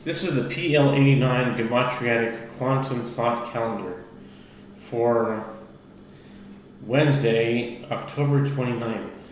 This is the PL-89 Gematriatic Quantum Thought Calendar for Wednesday, October 29th,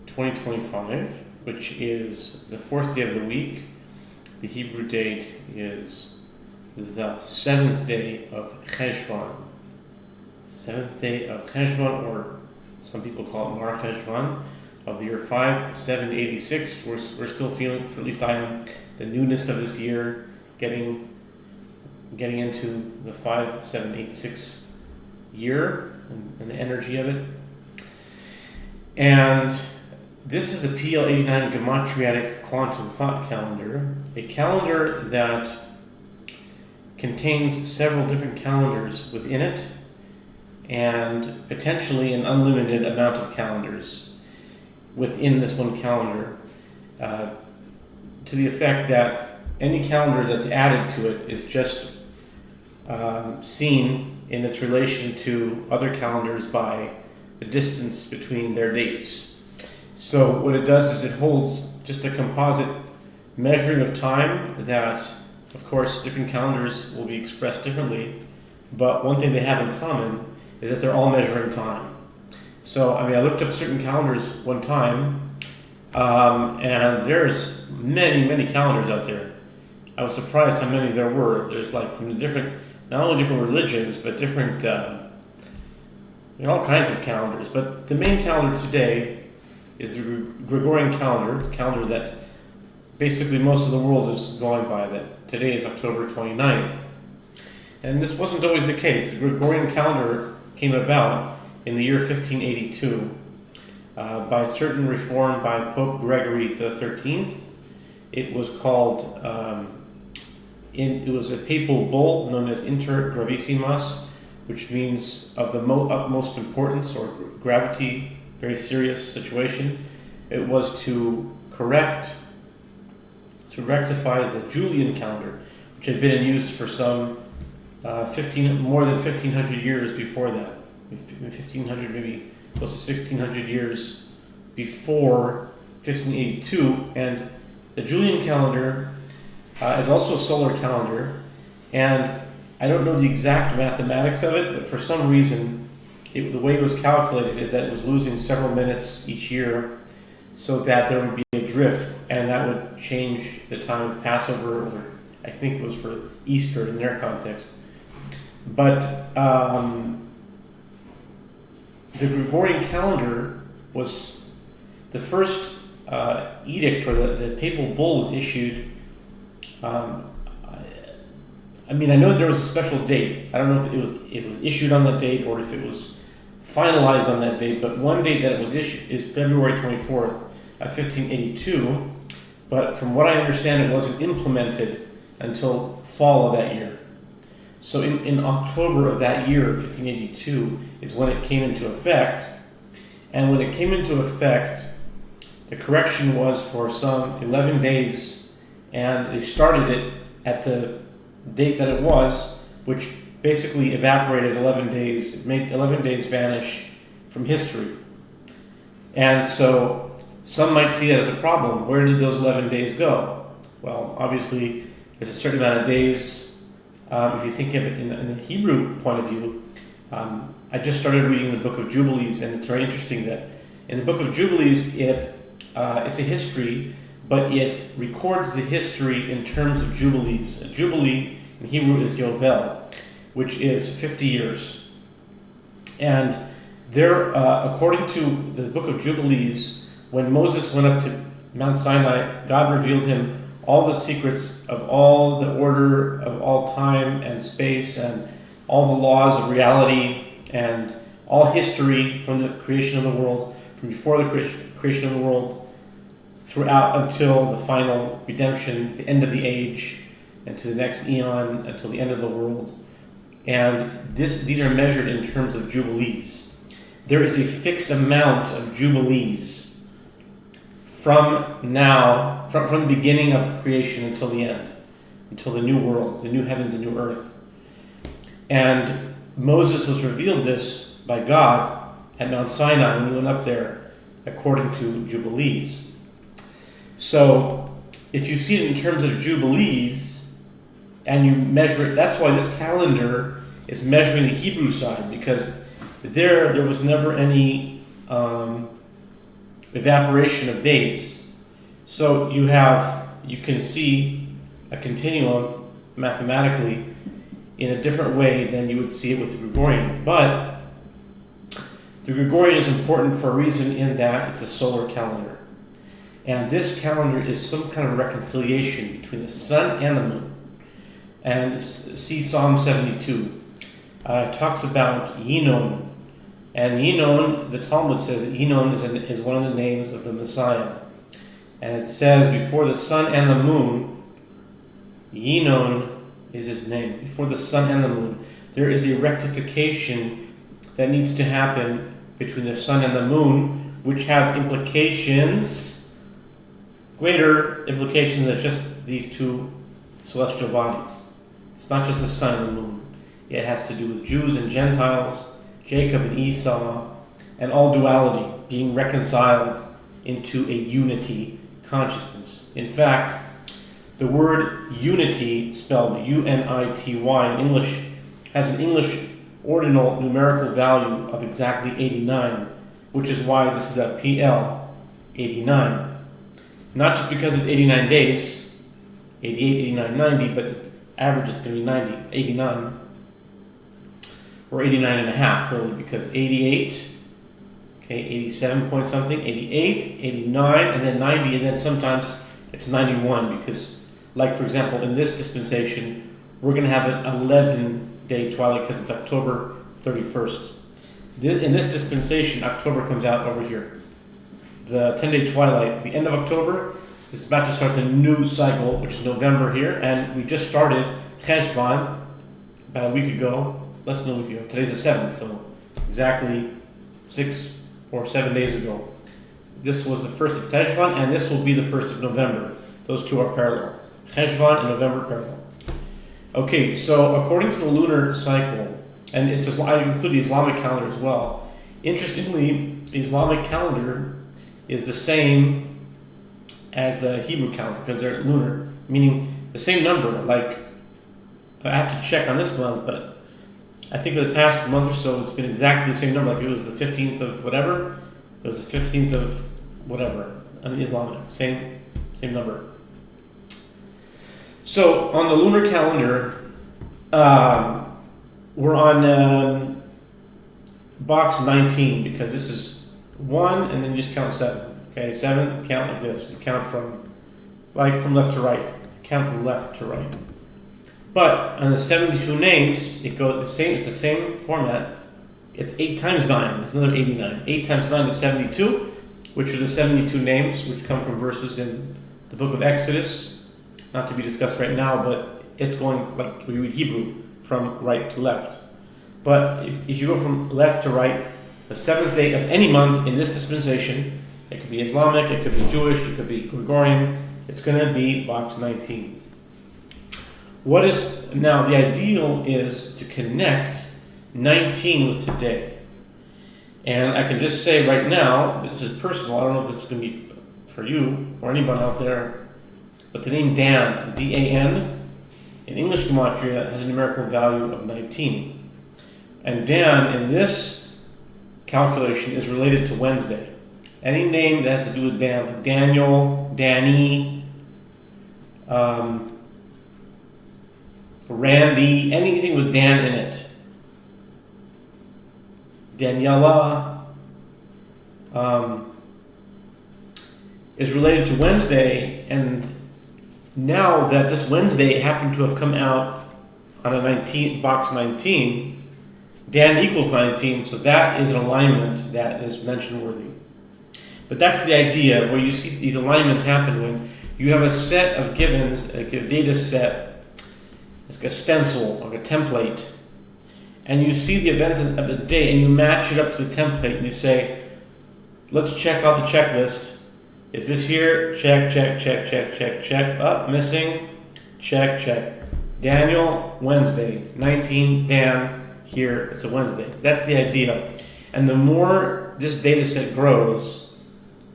2025, which is the fourth day of the week. The Hebrew date is the seventh day of Cheshvan. Seventh day of Cheshvan, or some people call it Mar Cheshvan, of the year 5786. We're still feeling, for at least I am, the newness of this year, getting into the 5786 year and the energy of it. And this is the PL-89 Gematriatic Quantum Thought Calendar, a calendar that contains several different calendars within it and potentially an unlimited amount of calendars within this one calendar, to the effect that any calendar that's added to it is just seen in its relation to other calendars by the distance between their dates. So what it does is it holds just a composite measuring of time that, of course, different calendars will be expressed differently, but one thing they have in common is that they're all measuring time. So, I looked up certain calendars one time, and there's many calendars out there. I was surprised how many there were. There's from the different, not only different religions, but different, all kinds of calendars. But the main calendar today is the Gregorian calendar, the calendar that basically most of the world is going by, that today is October 29th. And this wasn't always the case. The Gregorian calendar came about in the year 1582 by a certain reform by Pope Gregory XIII. It was called, it was a papal bull known as Inter Gravissimus, which means of the utmost importance or gravity, very serious situation. It was to rectify the Julian calendar, which had been in use for some more than 1,500 years before that. 1,500, maybe close to 1,600 years before 1582. And the Julian calendar is also a solar calendar, and I don't know the exact mathematics of it, but for some reason, the way it was calculated is that it was losing several minutes each year, so that there would be a drift, and that would change the time of Passover, or I think it was for Easter in their context. But the Gregorian calendar was the first edict, or the papal bull was issued. I know there was a special date. I don't know if it was issued on that date or if it was finalized on that date, but one date that it was issued is February 24th, 1582. But from what I understand, it wasn't implemented until fall of that year. So in October of that year, 1582, is when it came into effect. And when it came into effect, the correction was for some 11 days, and they started it at the date that it was, which basically evaporated 11 days. It made 11 days vanish from history. And so some might see it as a problem. Where did those 11 days go? Well, obviously, there's a certain amount of days. If you think of it in the Hebrew point of view, I just started reading the Book of Jubilees, and it's very interesting that in the Book of Jubilees, it's a history, but it records the history in terms of jubilees. A jubilee in Hebrew is Yovel, which is 50 years. And there, according to the Book of Jubilees, when Moses went up to Mount Sinai, God revealed him all the secrets of all the order of all time and space and all the laws of reality and all history from the creation of the world, from before the creation of the world, throughout until the final redemption, the end of the age, and to the next eon, until the end of the world. And these are measured in terms of jubilees. There is a fixed amount of jubilees from the beginning of creation until the end, until the new world, the new heavens and new earth. And Moses was revealed this by God at Mount Sinai when he went up there according to Jubilees. So if you see it in terms of jubilees and you measure it, that's why this calendar is measuring the Hebrew side, because there was never any evaporation of days. So you can see a continuum mathematically in a different way than you would see it with the Gregorian. But the Gregorian is important for a reason, in that it's a solar calendar. And this calendar is some kind of reconciliation between the sun and the moon. And see Psalm 72. It talks about Yinon. And Yinon, the Talmud says that Yinon is one of the names of the Messiah. And it says, before the sun and the moon, Yinon is his name. Before the sun and the moon, there is a rectification that needs to happen between the sun and the moon, which have implications, greater implications than just these two celestial bodies. It's not just the sun and the moon. It has to do with Jews and Gentiles, Jacob and Esau, and all duality being reconciled into a unity consciousness. In fact, the word unity, spelled U-N-I-T-Y in English, has an English ordinal numerical value of exactly 89, which is why this is a PL-89. Not just because it's 89 days, 88, 89, 90, but the average is going to be 90, 89, or 89 and a half, really, because 88, 87 point something, 88, 89, and then 90, and then sometimes it's 91, because, like, for example, in this dispensation, we're going to have an 11-day twilight because it's October 31st. In this dispensation, October comes out over here. The 10-day twilight, the end of October, is about to start the new cycle, which is November here, and we just started Cheshvan about a week ago, less than a week ago. Today's the 7th, so exactly 6 or 7 days ago. This was the 1st of Cheshvan, and this will be the 1st of November. Those two are parallel. Cheshvan and November parallel. Okay, so according to the lunar cycle, and I include the Islamic calendar as well. Interestingly, the Islamic calendar is the same as the Hebrew calendar because they're lunar, meaning the same number. Like, I have to check on this month, but I think for the past month or so, it's been exactly the same number. Like, it was the 15th of whatever. It was the 15th of whatever. I mean, Islamic, same number. So on the lunar calendar, we're on box 19 because this is 1, and then you just count 7. Okay, 7. Count like this. You count from left to right. Count from left to right. But on the 72 names, it goes the same. It's the same format. It's 8 times 9. It's another 89. 8 times 9 is 72, which are the 72 names which come from verses in the book of Exodus. Not to be discussed right now, but it's going like we read Hebrew from right to left. But if you go from left to right, the 7th day of any month in this dispensation, it could be Islamic, it could be Jewish, it could be Gregorian, it's going to be box 19. Now the ideal is to connect 19 with today. And I can just say right now, this is personal, I don't know if this is going to be for you or anyone out there, but the name Dan, D-A-N, in English gematria has a numerical value of 19. And Dan, in this calculation, is related to Wednesday. Any name that has to do with Dan, like Daniel, Danny, Randy, anything with Dan in it. Daniela is related to Wednesday, and now that this Wednesday happened to have come out on a box 19, Dan equals 19, so that is an alignment that is mention worthy. But that's the idea, where you see these alignments happen when you have a set of givens, like a data set, like a stencil or a template, and you see the events of the day and you match it up to the template and you say, let's check out the checklist. Is this here? Check, check, check, check, check, check. Up, missing. Check, check. Daniel, Wednesday. 19, Dan, here. It's a Wednesday. That's the idea. And the more this data set grows,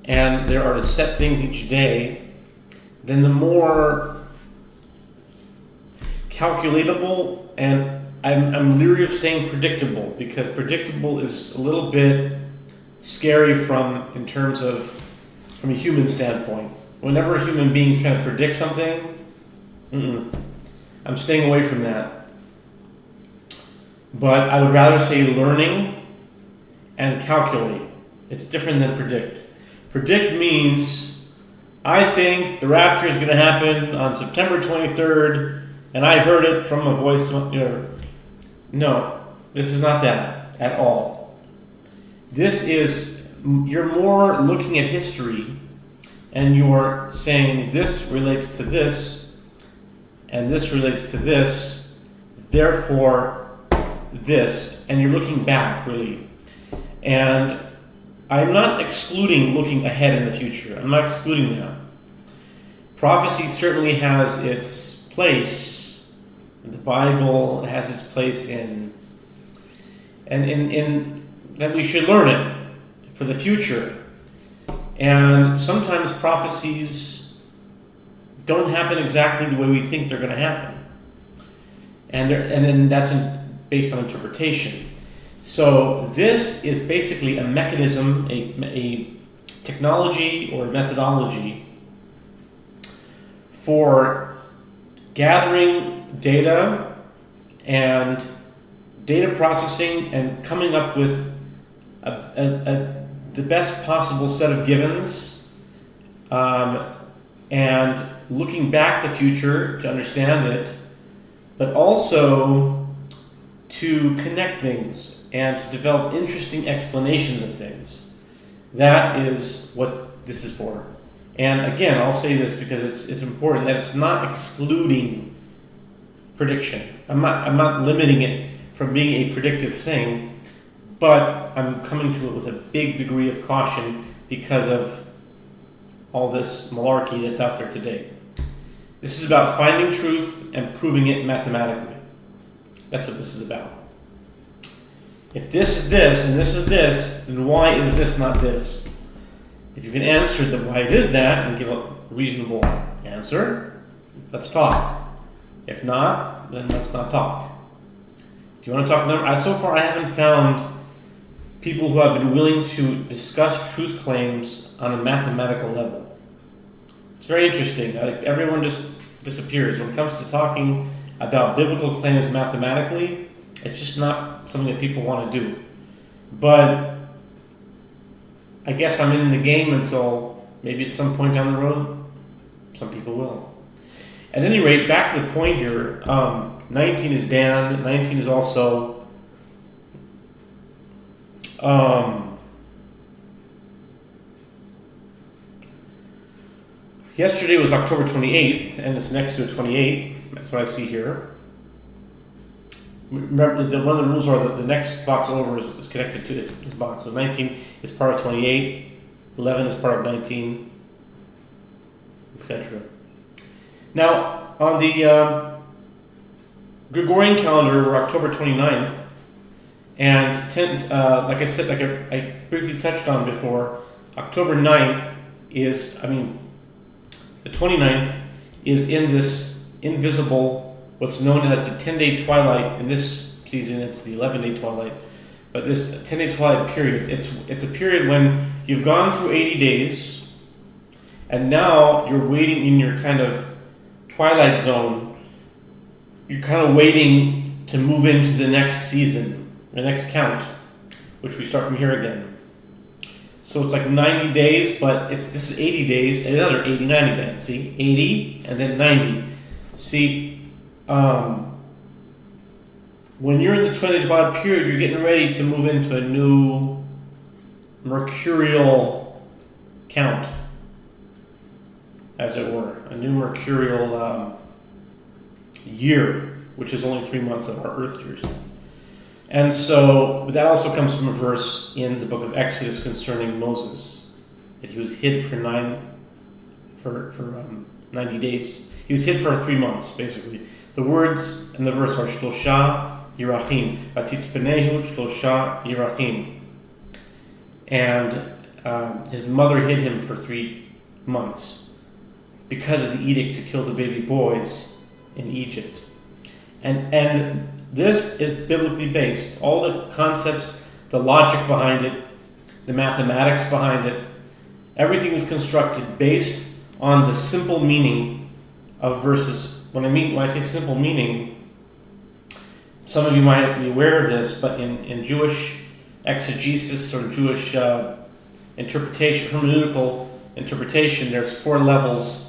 and there are set things each day, then the more calculatable, and I'm leery of saying predictable, because predictable is a little bit scary from a human standpoint. Whenever human beings kind of predict something, I'm staying away from that. But I would rather say learning and calculate. It's different than predict. Predict means I think the rapture is going to happen on September 23rd, and I heard it from a voice. No, this is not that at all. This is, you're more looking at history, and you're saying this relates to this, and this relates to this, therefore this, and you're looking back, really. And I'm not excluding looking ahead in the future. I'm not excluding that. Prophecy certainly has its place. The Bible has its place in that we should learn it for the future. And sometimes prophecies don't happen exactly the way we think they're going to happen. And then that's based on interpretation. So this is basically a mechanism, a technology or methodology for gathering data and data processing and coming up with the best possible set of givens, and looking back the future to understand it, but also to connect things and to develop interesting explanations of things. That is what this is for. And again, I'll say this because it's important that it's not excluding prediction. I'm not limiting it from being a predictive thing, but I'm coming to it with a big degree of caution because of all this malarkey that's out there today. This is about finding truth and proving it mathematically. That's what this is about. If this is this and this is this, then why is this not this? If you can answer the why it is that and give a reasonable answer, let's talk. If not, then let's not talk. If you want to talk numbers, so far I haven't found people who have been willing to discuss truth claims on a mathematical level. It's very interesting. Everyone just disappears. When it comes to talking about biblical claims mathematically, it's just not something that people want to do. But I guess I'm in the game until maybe at some point down the road, some people will. At any rate, back to the point here, 19 is banned. 19 is also yesterday was October 28th, and it's next to a 28. That's what I see here. Remember, one of the rules are that the next box over is connected to this box. So 19 is part of 28, 11 is part of 19, etc. Now, on the Gregorian calendar, we're October 29th, and like I said, like I briefly touched on before, October 9th is, the 29th is in this invisible, what's known as the 10-day twilight. In this season, it's the 11-day twilight. But this 10-day twilight period, it's a period when you've gone through 80 days, and now you're waiting in your kind of twilight zone. You're kind of waiting to move into the next season, the next count, which we start from here again. So it's like 90 days, but this is 80 days, and another 89 again. See, 80 and then 90. See, when you're in the 20-day period, you're getting ready to move into a new mercurial count, as it were, a new mercurial year, which is only 3 months of our Earth years. And so that also comes from a verse in the book of Exodus concerning Moses, that he was hid for 90 days. He was hid for 3 months, basically. The words in the verse are Shlosha Yirachim, Atitzpenehu Shlosha Yirachim. And his mother hid him for 3 months. because of the edict to kill the baby boys in Egypt. And this is biblically based. All the concepts, the logic behind it, the mathematics behind it, everything is constructed based on the simple meaning of verses. When I say simple meaning, some of you might be aware of this, but in Jewish exegesis or Jewish interpretation, hermeneutical interpretation, there's 4 levels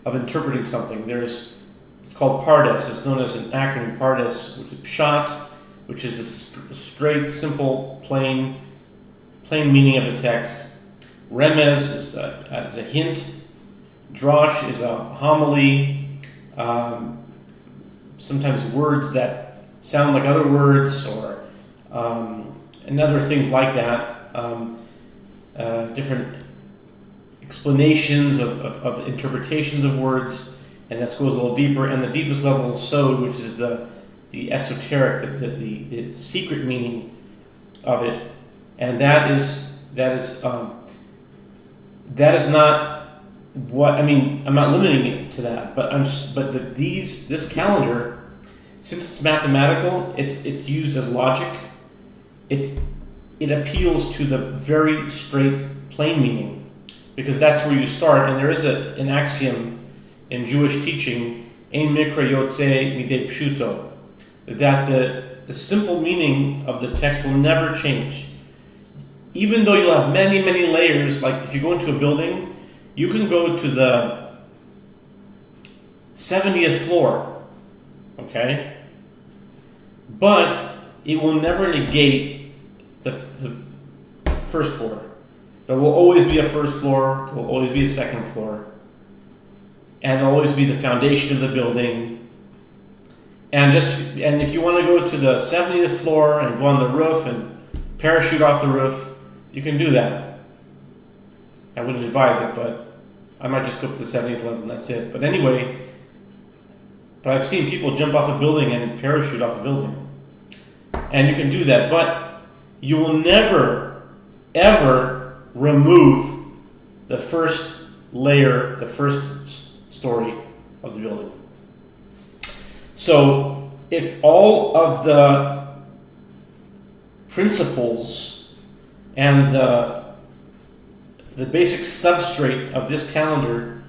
of interpreting something. It's called Pardes. It's known as an acronym Pardes, which is Pshat, which is a straight, simple, plain meaning of the text. Remez is a hint. Drosh is a homily. Sometimes words that sound like other words, or and other things like that. Different explanations of interpretations of words, and that goes a little deeper. And the deepest level is Sod, which is the esoteric, the secret meaning of it, and that is not what I mean. I'm not limiting it to that, but this calendar, since it's mathematical, it's used as logic. It appeals to the very straight, plain meaning, because that's where you start. And there is an axiom in Jewish teaching, Ein mikra yotzei midei pshuto, that the simple meaning of the text will never change. Even though you'll have many, many layers, like if you go into a building, you can go to the 70th floor, okay? But it will never negate the first floor. There will always be a first floor, there will always be a second floor, and always be the foundation of the building. And if you want to go to the 70th floor and go on the roof and parachute off the roof, you can do that. I wouldn't advise it, but I might just go up to the 70th level and that's it. But anyway, I've seen people jump off a building and parachute off a building. And you can do that, but you will never, ever remove the first layer, the first story of the building. So if all of the principles and the basic substrate of this calendar,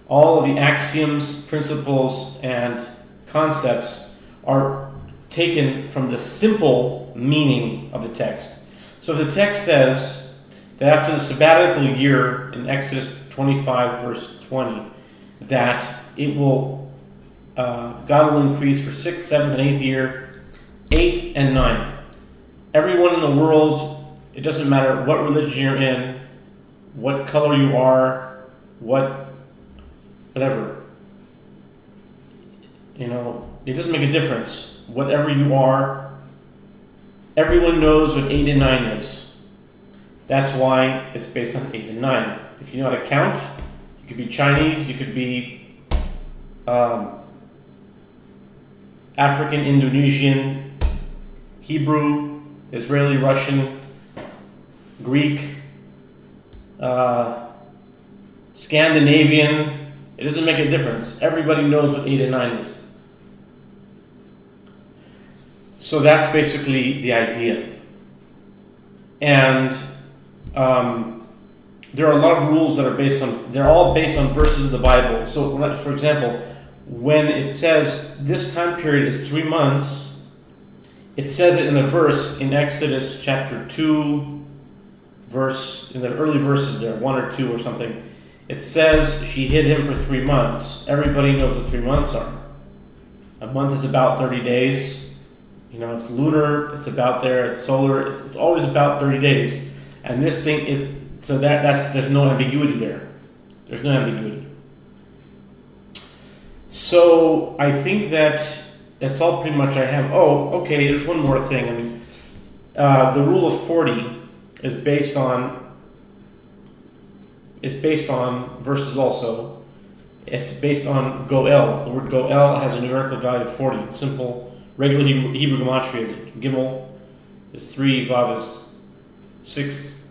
all of the axioms, principles, and concepts are taken from the simple meaning of the text. So if the text says that after the sabbatical year in Exodus 25 verse 20, that it will God will increase for 6th, 7th, and 8th year, 8 and 9. Everyone in the world, it doesn't matter what religion you're in, what color you are, whatever. It doesn't make a difference. Whatever you are, everyone knows what 8 and 9 is. That's why it's based on 8 and 9. If you know how to count, you could be Chinese, you could be African, Indonesian, Hebrew, Israeli, Russian, Greek, Scandinavian. It doesn't make a difference. Everybody knows what 8 and 9 is. So that's basically the idea. And there are a lot of rules that are they're all based on verses of the Bible. So, for example, when it says this time period is 3 months, it says it in the verse in Exodus chapter 2, in the early verses there, 1 or 2 or something. It says she hid him for 3 months. Everybody knows what 3 months are. A month is about 30 days. It's lunar, it's about there, it's solar, it's always about 30 days. And this thing is, so there's no ambiguity there. There's no ambiguity. So I think that's all pretty much I have. Oh, okay, there's one more thing. The rule of 40 is based on verses also. It's based on Goel. The word Goel has a numerical value of 40. It's simple. Regular Hebrew gematria is Gimel is 3, Vav is 6,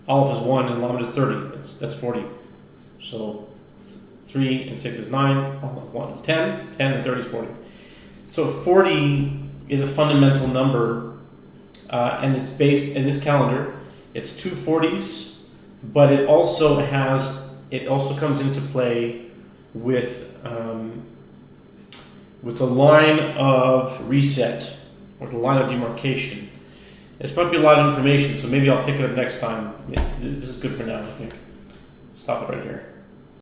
Aleph is 1, and Lamed is 30. That's 40. So 3, and 6 is 9. 1 is 10. 10 and 30 is 40. So 40 is a fundamental number, and it's based in this calendar. It's two 40s, but it also comes into play with the line of reset or the line of demarcation. This might be a lot of information, so maybe I'll pick it up next time. This is good for now, I think. Stop it right here.